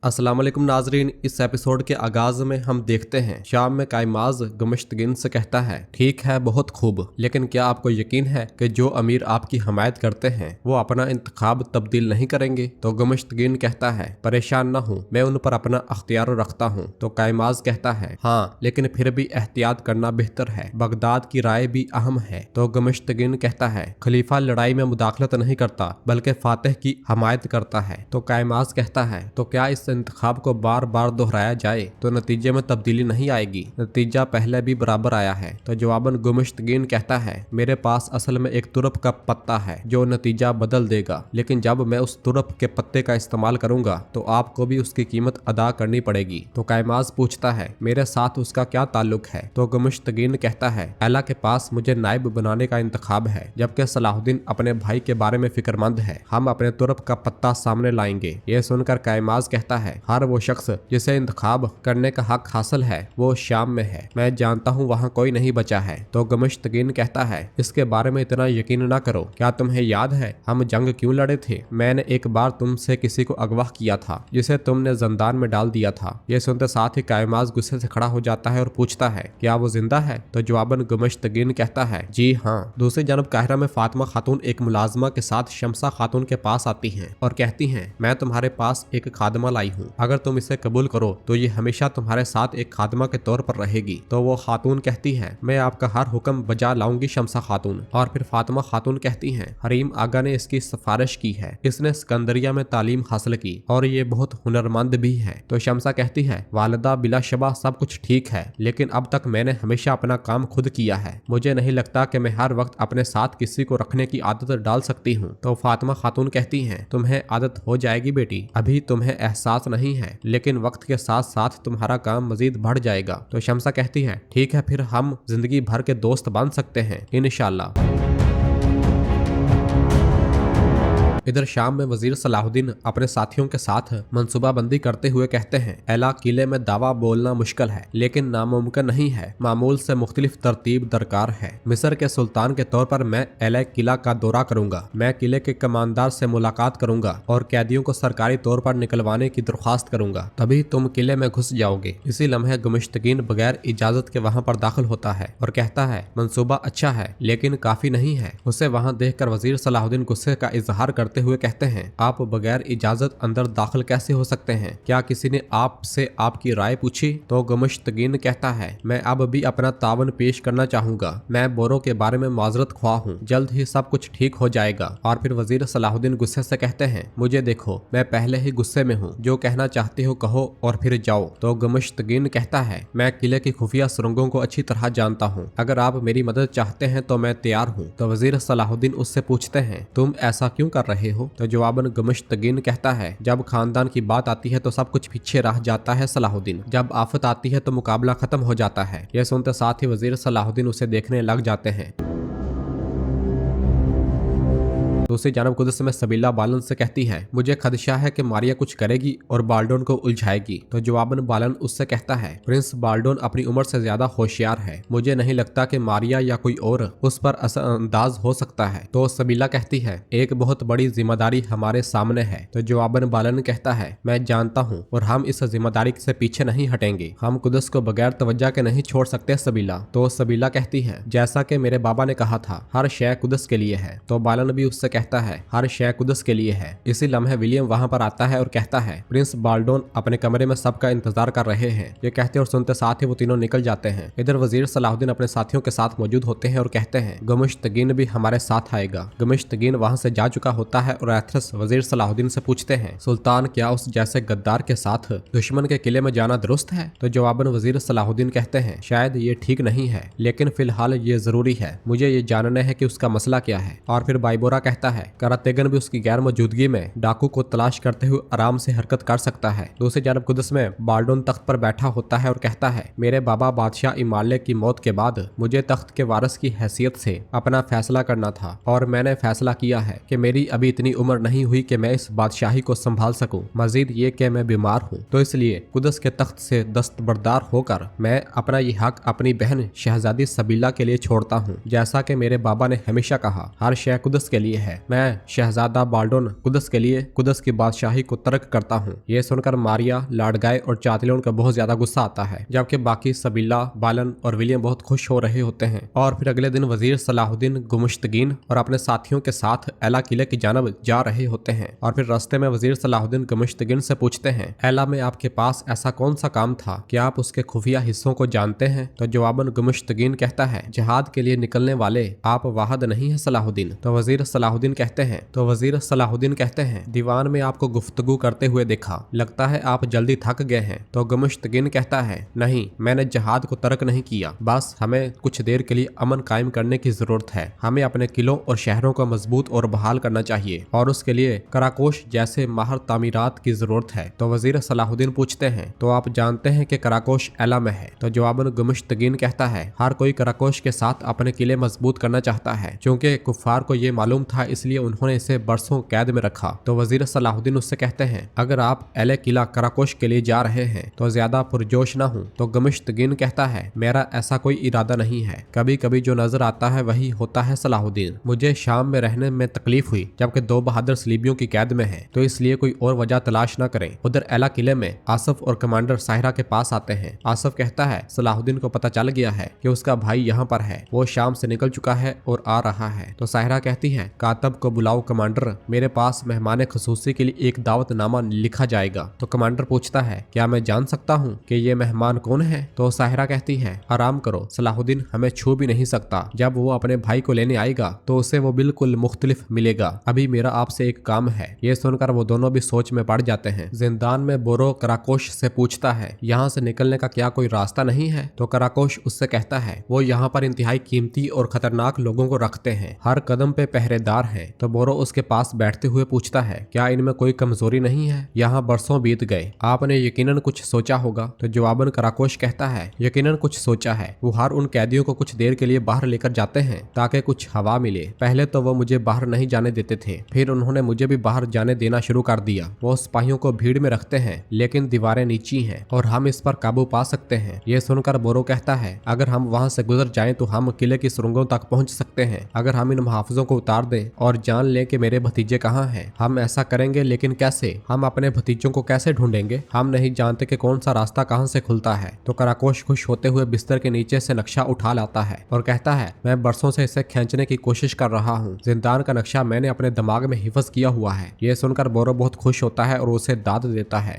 अस्सलाम वालेकुम नाजरीन, इस एपिसोड के आगाज में हम देखते हैं शाम में कायमाज गमश्तगिन से कहता है, ठीक है बहुत खूब, लेकिन क्या आपको यकीन है कि जो अमीर आपकी हमायत करते हैं वो अपना इंतखाब तब्दील नहीं करेंगे? तो गमश्तगिन कहता है, परेशान न हूँ, मैं उन पर अपना अख्तियार रखता हूँ। तो कायमाज कहता है, हाँ लेकिन फिर भी एहतियात करना बेहतर है, बगदाद की राय भी अहम है। तो गमश्तगिन कहता है, खलीफा लड़ाई में मुदाखलत नहीं करता बल्कि फातिह की हमायत करता है। तो कायमाज कहता है, तो क्या इस इंतखाब को बार बार दोहराया जाए तो नतीजे में तब्दीली नहीं आएगी? नतीजा पहले भी बराबर आया है। तो जवाबन गुमश्तगीन कहता है, मेरे पास असल में एक तुरप का पत्ता है जो नतीजा बदल देगा, लेकिन जब मैं उस तुरप के पत्ते का इस्तेमाल करूंगा तो आपको भी उसकी कीमत अदा करनी पड़ेगी। तो कायमाज पूछता है, मेरे साथ उसका क्या ताल्लुक है? तो गुमश्तगीन कहता है, एला के पास मुझे नायब बनाने का इंतखाब है, जबकि सलाहुद्दीन अपने भाई के बारे में फिक्रमंद है। हम अपने तुरप का पत्ता सामने लाएंगे। ये सुनकर कायमाज कहता है, हर वो शख्स जिसे इंतखाब करने का हक हासिल है वो शाम में है, मैं जानता हूँ वहाँ कोई नहीं बचा है। तो गमश्तगीन कहता है, इसके बारे में इतना यकीन ना करो, क्या तुम्हें याद है हम जंग क्यों लड़े थे? मैंने एक बार तुमसे किसी को अगवा किया था जिसे तुमने जंदान में डाल दिया था। ये सुनते साथ ही कायमाज गुस्से से खड़ा हो जाता है और पूछता है, क्या वो जिंदा है? तो जवाबन गमश्तगीन कहता है, जी हाँ। दूसरी जानब काहिरा में फातिमा खातून एक मुलाजमा के साथ शमसा खातून के पास आती हैं और कहती हैं, मैं तुम्हारे पास एक खादमा लाई हूँ, अगर तुम इसे कबूल करो तो ये हमेशा तुम्हारे साथ एक खादमा के तौर पर रहेगी। तो वो खातून कहती है, मैं आपका हर हुक्म बजा लाऊंगी शमसा खातून। और फिर फातिमा खातून कहती हैं, हरीम आगा ने इसकी सिफारिश की है, इसने सिकंदरिया में तालीम हासिल की और ये बहुत हुनरमंद भी है। तो शमसा कहती है, वालिदा बिलाशबा सब कुछ ठीक है, लेकिन अब तक मैंने हमेशा अपना काम खुद किया है, मुझे नहीं लगता कि मैं हर वक्त अपने साथ किसी को रखने की आदत डाल सकती हूँ। तो फातिमा खातून कहती हैं, तुम्हें आदत हो जाएगी बेटी, अभी तुम्हें एहसास नहीं है, लेकिन वक्त के साथ साथ तुम्हारा काम मजीद बढ़ जाएगा। तो शमसा कहती है, ठीक है फिर हम जिंदगी भर के दोस्त बन सकते हैं इंशाल्लाह। इधर शाम में वजीर सलाहुद्दीन अपने साथियों के साथ मंसूबाबंदी करते हुए कहते हैं, एला किले में दावा बोलना मुश्किल है लेकिन नामुमकिन नहीं है, मामूल से मुख्तलिफ तरतीब दरकार है। मिस्र के सुल्तान के तौर पर मैं एला किला का दौरा करूंगा, मैं किले के कमांडर से मुलाकात करूंगा और कैदियों को सरकारी तौर पर निकलवाने की दरख्वास्त करूंगा, तभी तुम किले में घुस जाओगे। इसी लम्हे गुमश्तगीन बगैर इजाजत के वहाँ पर दाखिल होता है और कहता है, मंसूबा अच्छा है लेकिन काफी नहीं है। उसे वहाँ देखकर वजीर सलाहुद्दीन गुस्से का इजहार करते हुए कहते हैं, आप बगैर इजाजत अंदर दाखिल कैसे हो सकते हैं? क्या किसी ने आपसे आपकी राय पूछी? तो गमश्तगीन कहता है, मैं अब भी अपना तावन पेश करना चाहूंगा, मैं बोरों के बारे में माजरत ख्वाह हूँ, जल्द ही सब कुछ ठीक हो जाएगा। और फिर वजीर सलाहुद्दीन गुस्से से कहते हैं, मुझे देखो मैं पहले ही गुस्से में हूँ, जो कहना चाहते हो कहो और फिर जाओ। तो गमश्तगीन कहता है, मैं किले की खुफिया सुरंगों को अच्छी तरह जानता हूँ, अगर आप मेरी मदद चाहते हैं तो मैं तैयार हूँ। तो वजीर सलाहुद्दीन उससे पूछते हैं, तुम ऐसा क्यों कर रहे हो? तो जवाबन गमश्तगीन कहता है, जब खानदान की बात आती है तो सब कुछ पीछे रह जाता है सलाहुद्दीन, जब आफत आती है तो मुकाबला खत्म हो जाता है। यह सुनते साथ ही वजीर सलाहुद्दीन उसे देखने लग जाते हैं। दूसरी जानब कुदस में सबीला बालन से कहती है, मुझे खदशा है कि मारिया कुछ करेगी और बाल्डोन को उलझाएगी। तो जवाबन बालन उससे कहता है, प्रिंस बाल्डोन अपनी उम्र से ज्यादा होशियार है, मुझे नहीं लगता कि मारिया या कोई और उस पर असरअंदाज हो सकता है। तो सबीला कहती है, एक बहुत बड़ी जिम्मेदारी हमारे सामने है। तो जवाबन बालन कहता है, मैं जानता हूँ और हम इस जिम्मेदारी से पीछे नहीं हटेंगे, हम कुदस को बगैर तवज्जो के नहीं छोड़ सकते सबीला। तो सबीला कहती है, जैसा कि मेरे बाबा ने कहा था, हर शय कुदस के लिए है। तो बालन भी उससे कहता है, हर शय कुदस के लिए है। इसी लम्हे विलियम वहां पर आता है और कहता है, प्रिंस बाल्डोन अपने कमरे में सबका इंतजार कर रहे हैं। ये कहते और सुनते साथ ही वो तीनों निकल जाते हैं। इधर वजीर सलाहुद्दीन अपने साथियों के साथ मौजूद होते हैं और कहते हैं, गमश्तगीन भी हमारे साथ आएगा। गमश्तगीन वहां से जा चुका होता है और एथरस वजीर सलाहुद्दीन से पूछते हैं, सुल्तान क्या उस जैसे गद्दार के साथ दुश्मन के किले में जाना दुरुस्त है? तो जवाबन वजीर सलाहुद्दीन कहते हैं, शायद ये ठीक नहीं है, लेकिन फिलहाल ये जरूरी है, मुझे ये जानना है कि उसका मसला क्या है। और फिर बाइबोरा कहता है, करातेगन भी उसकी गैर मौजूदगी में डाकू को तलाश करते हुए आराम से हरकत कर सकता है। दूसरी जानब कुदस में बाल्डोन तख्त पर बैठा होता है और कहता है, मेरे बाबा बादशाह इमाले की मौत के बाद मुझे तख्त के वारिस की हैसियत से अपना फैसला करना था और मैंने फैसला किया है कि मेरी अभी इतनी उम्र नहीं हुई कि मैं इस बादशाही को संभाल सकूं, मजीद ये कि मैं बीमार हूँ, तो इसलिए कुदस के तख्त से दस्तबरदार होकर मैं अपना ये हक अपनी बहन शहजादी सबीला के लिए छोड़ता हूँ। जैसा कि मेरे बाबा ने हमेशा कहा, हर शय कुदस के लिए है। मैं शहजादा बाल्डोन कुदस के लिए कुदस की बादशाही को तर्क करता हूँ। ये सुनकर मारिया, लाडगाय और चातलियोन का बहुत ज्यादा गुस्सा आता है, जबकि बाकी सबीला, बालन और विलियम बहुत खुश हो रहे होते हैं। और फिर अगले दिन वजीर सलाहुद्दीन गुमुश्तगीन और अपने साथियों के साथ एला किले की जानब जा रहे होते हैं। और फिर रास्ते में वजीर सलाहुद्दीन गुमुश्तगीन से पूछते हैं, एला में आपके पास ऐसा कौन सा काम था, क्या आप उसके खुफिया हिस्सों को जानते हैं? तो जवाबन गुमुश्तगीन कहता है, जिहाद के लिए निकलने वाले आप वाहद नहीं है सलाहुद्दीन। तो वजीर सलाहुद्दीन कहते हैं दीवान में आपको गुफ्तगू करते हुए देखा, लगता है आप जल्दी थक गए हैं। तो गुमुश्तगीन कहता है, नहीं, मैंने जहाद को तर्क नहीं किया, बस हमें कुछ देर के लिए अमन कायम करने की जरूरत है। हमें अपने किलों और शहरों को मजबूत और बहाल करना चाहिए और उसके लिए कराकोश जैसे माहर तामीरात की जरूरत है। तो वजीर सलाहुद्दीन पूछते हैं, तो आप जानते हैं कि कराकोश एला में है? तो जवाबन गुमुश्तगीन कहता है, हर कोई कराकोश के साथ अपने किले मजबूत करना चाहता है, क्योंकि कुफार को ये मालूम था, इसलिए उन्होंने इसे बरसों कैद में रखा। तो वजीर सलाहुद्दीन उससे कहते हैं, अगर आप एले किला कराकोश के लिए जा रहे हैं तो ज्यादा पुरजोश ना हो। तो गुमुश्तगीन कहता है, मेरा ऐसा कोई इरादा नहीं है, कभी कभी जो नजर आता है वही होता है सलाहुद्दीन। मुझे शाम में रहने में तकलीफ हुई, जबकि 2 बहादुर सलीबियों की कैद में है, तो इसलिए कोई और वजह तलाश न करें। उधर एला किले में आसफ और कमांडर साहिरा के पास आते हैं। आसफ कहता है, सलाहुद्दीन को पता चल गया है कि उसका भाई यहाँ पर है, वो शाम से निकल चुका है और आ रहा है। तो साहिरा कहती है, कातब को बुलाओ कमांडर, मेरे पास मेहमान खसूसी के लिए एक दावतनामा लिखा जाएगा। तो कमांडर पूछता है, क्या मैं जान सकता हूँ कि ये मेहमान कौन है? तो साहिरा कहती है, आराम करो, सलाहुद्दीन हमें छू भी नहीं सकता। जब वो अपने भाई को लेने आएगा तो उसे वो बिल्कुल मुख्तलिफ मिलेगा। अभी मेरा आपसे एक काम है। ये सुनकर वो दोनों भी सोच में पड़ जाते हैं। जिंदान में बोरो कराकोश से पूछता है, यहाँ से निकलने का क्या कोई रास्ता नहीं है? तो कराकोश उससे कहता है, वो यहाँ पर इंतहाई कीमती और खतरनाक लोगों को रखते हैं, हर कदम पे पहरेदार हैं। तो बोरो उसके पास बैठते हुए पूछता है, क्या इनमें कोई कमजोरी नहीं है? यहाँ बरसों बीत गए, आपने यकीनन कुछ सोचा होगा। तो जवाबन कराकोश कहता है, यकीनन कुछ सोचा है। वो हर उन कैदियों को कुछ देर के लिए बाहर लेकर जाते हैं ताकि कुछ हवा मिले। पहले तो वो मुझे बाहर नहीं जाने देते थे, फिर उन्होंने मुझे भी बाहर जाने देना शुरू कर दिया। वो सिपाहियों को भीड़ में रखते हैं, लेकिन दीवारें नीची हैं और हम इस पर काबू पा सकते हैं। ये सुनकर बोरो कहता है, अगर हम वहाँ से गुजर जाएं तो हम किले की सुरंगों तक पहुँच सकते हैं। अगर हम इन मुहाफिजों को उतार दें और जान लें कि मेरे भतीजे कहाँ हैं, हम ऐसा करेंगे, लेकिन कैसे? हम अपने भतीजों को कैसे ढूंढेंगे? हम नहीं जानते कि कौन सा रास्ता कहाँ से खुलता है। तो कराकोश खुश होते हुए बिस्तर के नीचे से नक्शा उठा लाता है और कहता है, मैं बरसों से इसे खींचने की कोशिश कर रहा हूँ। जिंदान का नक्शा मैंने अपने दिमाग में हिफ्ज किया हुआ है। ये सुनकर बोरो बहुत खुश होता है और उसे दाद देता है।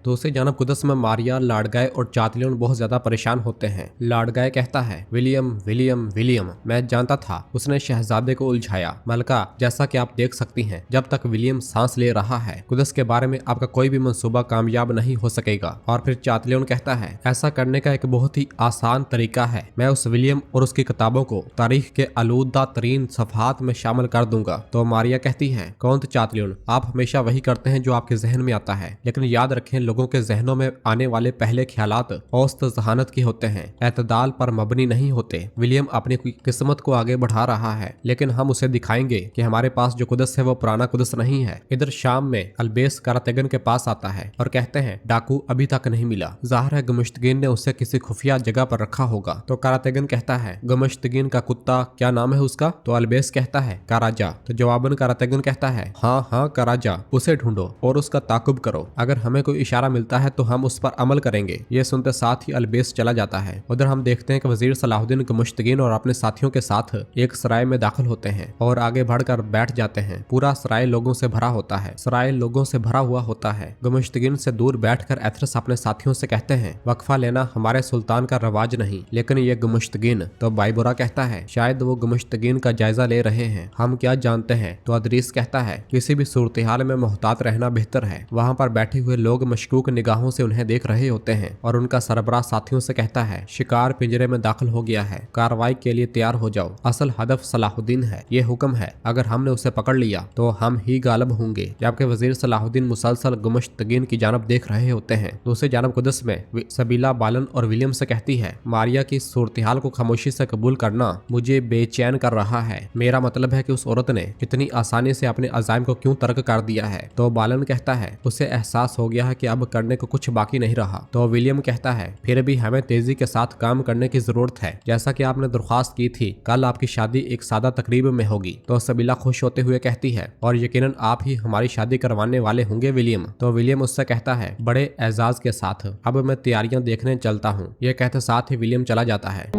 दूसरी जानब कुदस में मारिया, लाडगाय और चातलियोन बहुत ज्यादा परेशान होते हैं। लाडगाय कहता है, विलियम विलियम विलियम, मैं जानता था उसने शहजादे को उलझाया। मलका, जैसा कि आप देख सकती हैं, जब तक विलियम सांस ले रहा है कुदस के बारे में आपका कोई भी मंसूबा कामयाब नहीं हो सकेगा। और फिर चातलियोन कहता है, ऐसा करने का एक बहुत ही आसान तरीका है, मैं उस विलियम और उसकी किताबों को तारीख के आलूदा तरीन सफहात में शामिल कर दूंगा। तो मारिया कहती है, कौन? चातलियोन, आप हमेशा वही करते हैं जो आपके जहन में आता है, लेकिन याद रखें, लोगों के जहनों में आने वाले पहले ख्यालात औसत जहानत के होते हैं, एतदाल पर मबनी नहीं होते। विलियम अपनी किस्मत को आगे बढ़ा रहा है, लेकिन हम उसे दिखाएंगे कि हमारे पास जो कुदस है वो पुराना कुदस नहीं है। इधर शाम में अल्बेस करातेगन के पास आता है और कहते हैं, डाकू अभी तक नहीं मिला, जाहिर है गुमुश्तगीन ने उसे किसी खुफिया जगह पर रखा होगा। तो करातेगन कहता है, गुमुश्तगीन का कुत्ता, क्या नाम है उसका? तो अल्बेस कहता है, कराजा। तो जवाबन करातेगन कहता है, हाँ हाँ कराजा, उसे ढूंढो और उसका ताकुब करो, अगर हमें कोई इशारा मिलता है तो हम उस पर अमल करेंगे। ये सुनते साथ ही अल्बेस चला जाता है। उधर हम देखते हैं कि वजीर सलाहुद्दीन गुमुश्तगीन और अपने साथियों के साथ एक सराय में दाखिल होते हैं और आगे बढ़कर बैठ जाते हैं। पूरा सराय लोगों से भरा होता है, सराय लोगों से भरा हुआ होता है। गुमुश्तगीन से दूर बैठकर एथरस अपने साथियों से कहते हैं, वक्फा लेना हमारे सुल्तान का रवाज नहीं, लेकिन ये गुमुश्तगीन। तो बाइबोरा कहता है, शायद वो गुमुश्तगीन का जायजा ले रहे हैं, हम क्या जानते हैं। तो अदरीस कहता है, किसी भी सूरत हाल में मोहतात रहना बेहतर है। वहाँ पर बैठे हुए लोग मशकूक निगाहों से उन्हें देख रहे होते हैं और उनका सरबराह साथियों से कहता है, शिकार पिंजरे में दाखिल हो गया है, कार्रवाई के लिए तैयार हो जाओ। असल हदफ सलाहुद्दीन है, ये हुक्म है, अगर हमने उसे पकड़ लिया तो हम ही गालिब होंगे। जबकि वजीर सलाहुद्दीन मुसलसल गुमुश्तगीन की जानब देख रहे होते हैं। दूसरी जानब कुदस में सबीला बालन और विलियम से कहती है, मारिया की सूरत हाल को खामोशी से कबूल करना मुझे बेचैन कर रहा है। मेरा मतलब है कि उस औरत ने इतनी आसानी से अपने अज़ाइम को क्यों तर्क कर दिया है। तो बालन कहता है, उसे एहसास हो गया है कि अब अब करने को कुछ बाकी नहीं रहा। तो विलियम कहता है फिर भी हमें तेजी के साथ काम करने की जरूरत है। जैसा कि आपने दरख्वास्त की थी, कल आपकी शादी एक सादा तकरीब में होगी। तो सबीला खुश होते हुए कहती है और यकीनन आप ही हमारी शादी करवाने वाले होंगे विलियम। तो विलियम उससे कहता है बड़े एजाज के साथ, अब मैं तैयारियां देखने चलता हूँ। यह कहते साथ ही विलियम चला जाता है।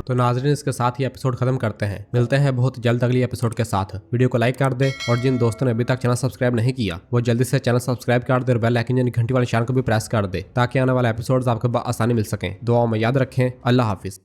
तो नाज़रीन, इसके साथ ही एपिसोड खत्म करते हैं। मिलते हैं बहुत जल्द अगली एपिसोड के साथ। वीडियो को लाइक कर दे और जिन दोस्तों ने अभी तक चैनल सब्सक्राइब नहीं किया वो जल्दी से चैनल सब्सक्राइब कर दे और बेल आइकन यानी घंटी वाले निशान को भी प्रेस कर दे ताकि आने वाले एपिसोड्स आपको आसानी मिल सकें। दुआओं में याद रखें। अल्लाह हाफिज।